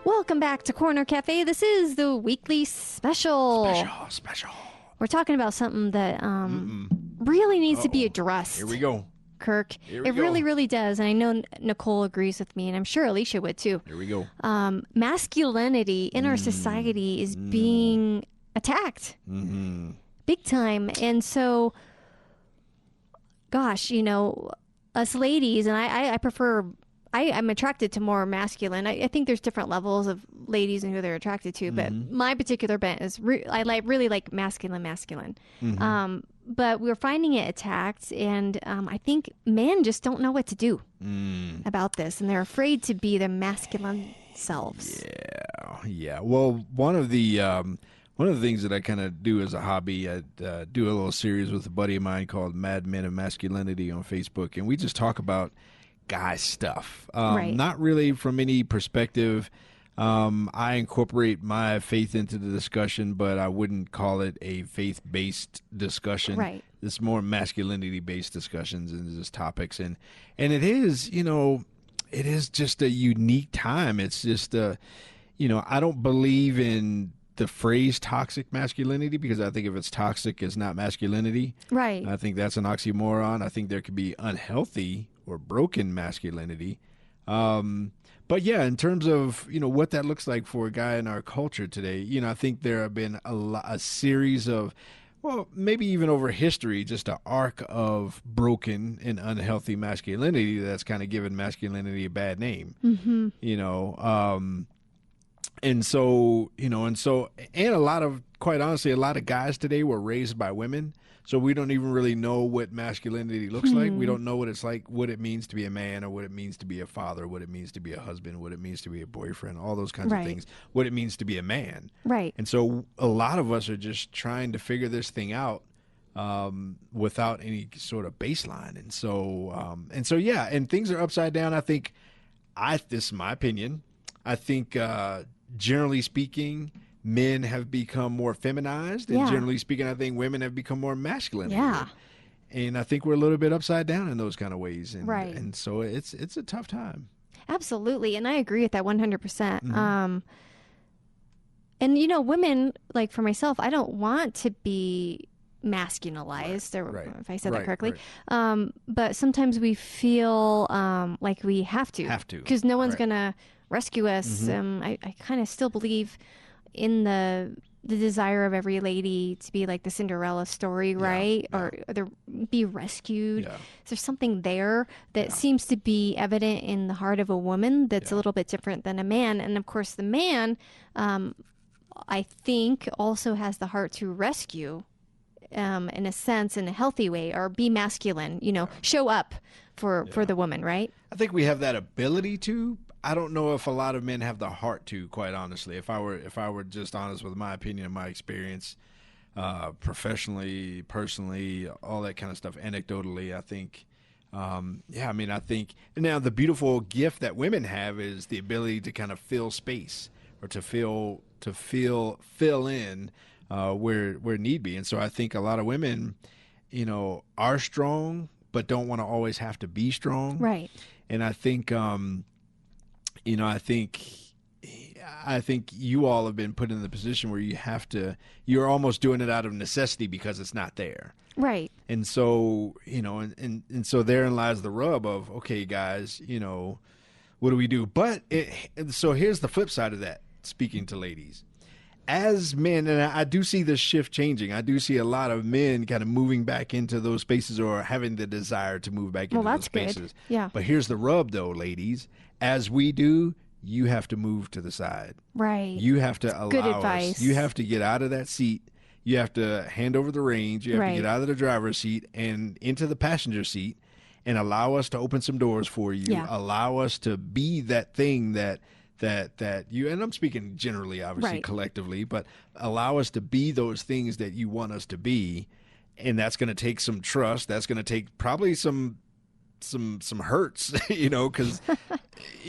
Welcome back to Corner Cafe. This is the weekly special. Special. We're talking about something that really needs to be addressed. Here we go. Kirk. Here we It go. really, really does. And I know Nicole agrees with me, and I'm sure Alicia would too. Here we go. Masculinity in our society is being attacked big time. And so, gosh, you know, us ladies, and I prefer... I'm attracted to more masculine. I think there's different levels of ladies and who they're attracted to, but my particular bent is I really like masculine. But we're finding it attacked, and I think men just don't know what to do about this, and they're afraid to be their masculine selves. Yeah. Well, one of the things that I kind of do as a hobby, I do a little series with a buddy of mine called Mad Men of Masculinity on Facebook, and we just talk about guy stuff. Right. Not really from any perspective. I incorporate my faith into the discussion, but I wouldn't call it a faith-based discussion. Right. It's more masculinity-based discussions and just topics. And it is, you know, it is just a unique time. It's just, you know, I don't believe in the phrase toxic masculinity because I think if it's toxic, it's not masculinity. Right. I think that's an oxymoron. I think there could be unhealthy or broken masculinity. But yeah, in terms of, you know, what that looks like for a guy in our culture today, you know, I think there have been a series of, well, maybe even over history, just an arc of broken and unhealthy masculinity that's kind of given masculinity a bad name, you know. And so, you know, and a lot of, quite honestly, a lot of guys today were raised by women. So we don't even really know what masculinity looks like. We don't know what it's like, what it means to be a man, or what it means to be a father, what it means to be a husband, what it means to be a boyfriend, all those kinds of things, what it means to be a man. Right. And so a lot of us are just trying to figure this thing out without any sort of baseline. And so, yeah, and things are upside down. I think, this is my opinion, I think generally speaking, men have become more feminized, and generally speaking, I think women have become more masculine. Yeah. And I think we're a little bit upside down in those kind of ways. And, right. And so it's a tough time. Absolutely. And I agree with that 100%. And, you know, women, like for myself, I don't want to be masculinized, or if I said that correctly. Right. But sometimes we feel like we have to. Because no one's going to rescue us. I kind of still believe in the desire of every lady to be like the Cinderella story, right? Yeah. Or be rescued. Yeah. There's something there that seems to be evident in the heart of a woman that's a little bit different than a man. And of course, the man, I think, also has the heart to rescue, in a sense, in a healthy way, or be masculine, you know, show up for the woman, right? I think we have that ability to. I don't know if a lot of men have the heart to, quite honestly. If I were just honest with my opinion and my experience, professionally, personally, all that kind of stuff, anecdotally, I think, I think now the beautiful gift that women have is the ability to kind of fill space, or to fill in where need be. And so I think a lot of women, you know, are strong, but don't want to always have to be strong. Right. And I think, you know, I think you all have been put in the position where you're almost doing it out of necessity because it's not there. Right. And so, you know, and so therein lies the rub of, okay, guys, you know, what do we do? But so here's the flip side of that, speaking to ladies. As men, and I do see this shift changing, I do see a lot of men kind of moving back into those spaces, or having the desire to move back into those spaces. Good. Yeah. But here's the rub, though, ladies. As we do, you have to move to the side. Right. You have to allow good advice. us. You have to get out of that seat. You have to hand over the reins. You have to get out of the driver's seat and into the passenger seat, and allow us to open some doors for you. Yeah. Allow us to be that thing that you, and I'm speaking generally, obviously, collectively, but allow us to be those things that you want us to be. And that's going to take some trust. That's going to take probably some hurts, you know, because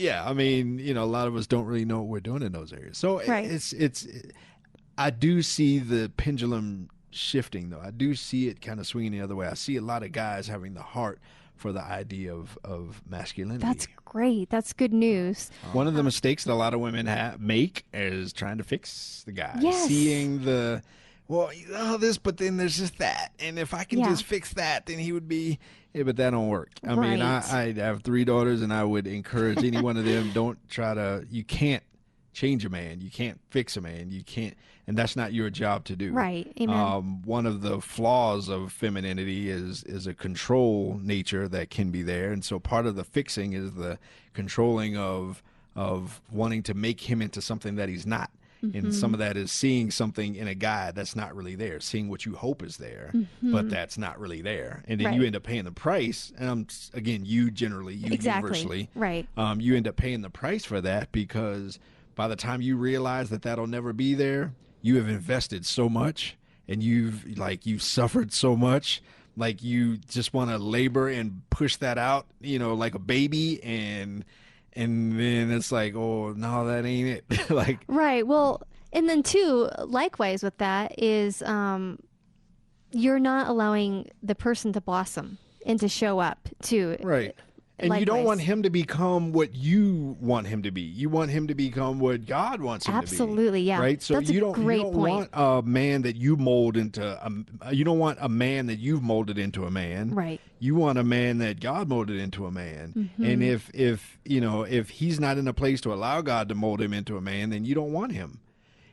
I mean, you know, a lot of us don't really know what we're doing in those areas. So I do see the pendulum shifting, though. I do see it kind of swinging the other way. I see a lot of guys having the heart for the idea of masculinity. That's great. That's good news. One of the mistakes that a lot of women make is trying to fix the guy. Yes. Seeing the, well, this, but then there's just that. And if I can just fix that, then he would be, but that don't work. I mean, I have 3 daughters, and I would encourage any one of them, don't try to, you can't change a man. You can't fix a man. You can't, and that's not your job to do. Right. Amen. One of the flaws of femininity is a control nature that can be there. And so part of the fixing is the controlling of wanting to make him into something that he's not. And some of that is seeing something in a guy that's not really there, seeing what you hope is there, but that's not really there. And then you end up paying the price. And again, universally, right. You end up paying the price for that, because by the time you realize that that'll never be there, you have invested so much, and you've suffered so much. Like, you just want to labor and push that out, like a baby, and then it's like, oh, no, that ain't it. Like, right. Well, and then too, likewise with that is, you're not allowing the person to blossom and to show up too. Right. And likewise, you don't want him to become what you want him to be. You want him to become what God wants him to be. Absolutely, yeah. Right? So that's you don't want a man that you mold into you don't want a man that you've molded into a man. Right. You want a man that God molded into a man. And if he's not in a place to allow God to mold him into a man, then you don't want him.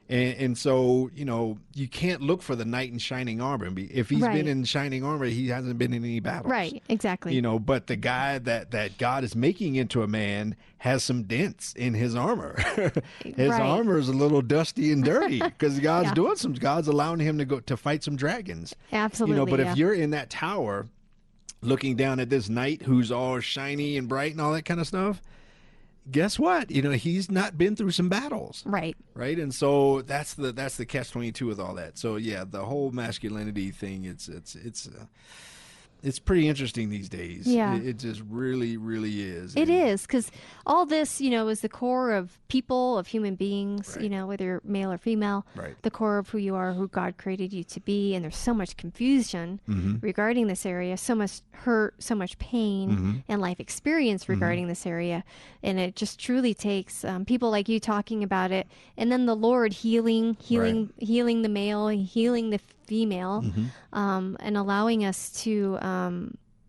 And so, you can't look for the knight in shining armor. If he's been in shining armor, he hasn't been in any battles. Right, exactly. But the guy that God is making into a man has some dents in his armor. His armor is a little dusty and dirty, because God's God's allowing him to fight some dragons. Absolutely. But if you're in that tower looking down at this knight who's all shiny and bright and all that kind of stuff, guess what? He's not been through some battles. Right. Right. And so that's the catch-22 with all that. So yeah, the whole masculinity thing, it's pretty interesting these days. Yeah. It just really, really is. It is, because all this, is the core of people, of human beings, whether you're male or female, the core of who you are, who God created you to be. And there's so much confusion regarding this area, so much hurt, so much pain and life experience regarding this area. And it just truly takes people like you talking about it, and then the Lord healing the male, healing the female, and allowing us to,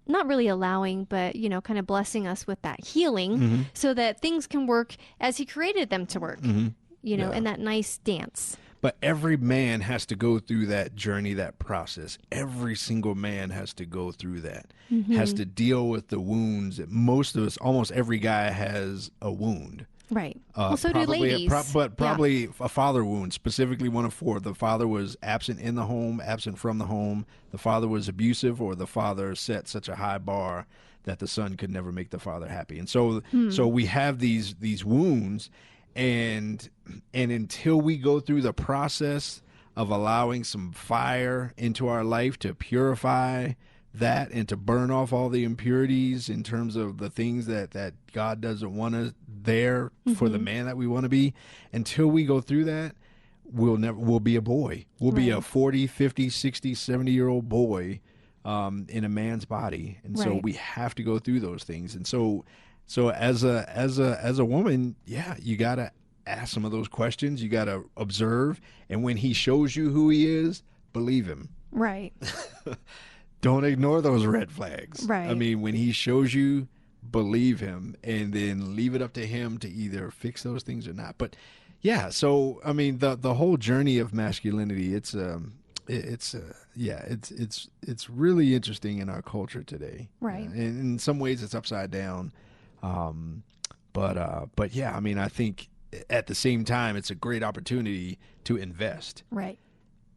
not really allowing, but, kind of blessing us with that healing so that things can work as he created them to work, in that nice dance. But every man has to go through that journey, that process. Every single man has to go through that, has to deal with the wounds. Most of us, almost every guy has a wound. Right. Well, so do ladies. But probably a father wound, specifically one of 4. The father was absent in the home, absent from the home. The father was abusive, or the father set such a high bar that the son could never make the father happy. And so we have these wounds, and until we go through the process of allowing some fire into our life to purify that and to burn off all the impurities in terms of the things that God doesn't want us there for the man that we want to be, until we go through that, we'll be a boy. We'll be a 40, 50, 60, 70-year-old boy in a man's body. And so we have to go through those things. And so as a woman, you got to ask some of those questions. You got to observe, and when he shows you who he is, believe him. Right. Don't ignore those red flags. Right. I mean, when he shows you, believe him, and then leave it up to him to either fix those things or not. But yeah, so I mean, the whole journey of masculinity, it's really interesting in our culture today. Right. And in some ways, it's upside down. But yeah, I mean, I think at the same time, it's a great opportunity to invest. Right.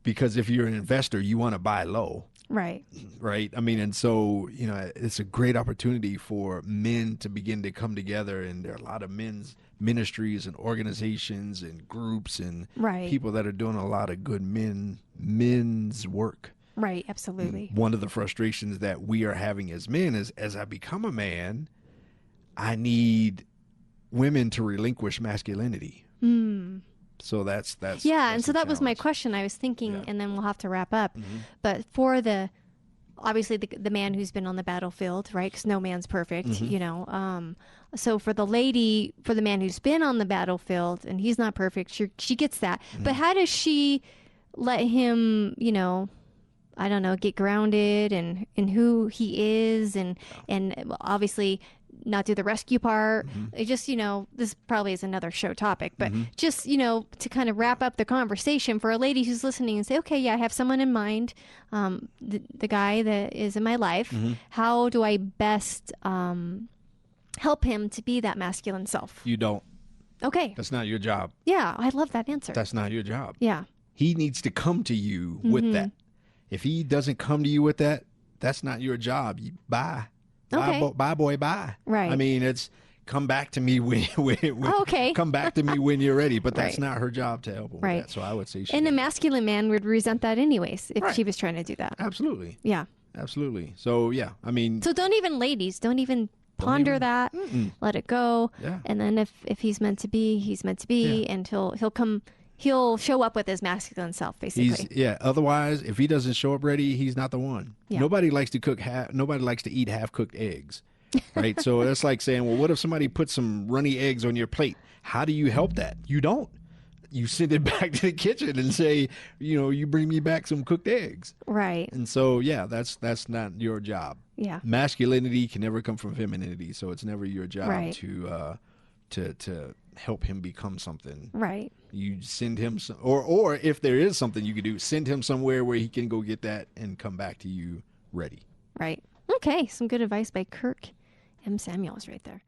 Because if you're an investor, you want to buy low. Right. Right. I mean, and so, it's a great opportunity for men to begin to come together. And there are a lot of men's ministries and organizations and groups and people that are doing a lot of good men's work. Right. Absolutely. One of the frustrations that we are having as men is, as I become a man, I need women to relinquish masculinity. So that's and so that was my question. I was thinking, and then we'll have to wrap up. But for the obviously the man who's been on the battlefield, right? Because no man's perfect, you know. So for the lady, for the man who's been on the battlefield and he's not perfect, she gets that. But how does she let him, you know, I don't know, get grounded and in who he is and obviously not do the rescue part. It just, you know, this probably is another show topic, but just, you know, to kind of wrap up the conversation for a lady who's listening and say, okay, yeah, I have someone in mind, the guy that is in my life. How do I best help him to be that masculine self? You don't. Okay. That's not your job. Yeah, I love that answer. That's not your job. Yeah. He needs to come to you with that. If he doesn't come to you with that, that's not your job. Bye. Okay. Bye, boy, bye. Right. I mean, it's come back to me when okay. Come back to me when you're ready. But that's not her job to help him with that. So I would say and a masculine man would resent that anyways if she was trying to do that. Absolutely. Yeah. Absolutely. So yeah, I mean. So don't even ponder that. Let it go. Yeah. And then if he's meant to be, he's meant to be, and he'll show up with his masculine self, basically. Otherwise, if he doesn't show up ready, he's not the one. Yeah. Nobody likes to eat half-cooked eggs, right? So that's like saying, well, what if somebody puts some runny eggs on your plate? How do you help that? You don't. You send it back to the kitchen and say, you know, you bring me back some cooked eggs. Right. And so, yeah, that's not your job. Yeah. Masculinity can never come from femininity, so it's never your job to help him become something. Right. You send him or if there is something you could do, send him somewhere where he can go get that and come back to you ready. Right. Okay. Some good advice by Kirk M. Samuels right there.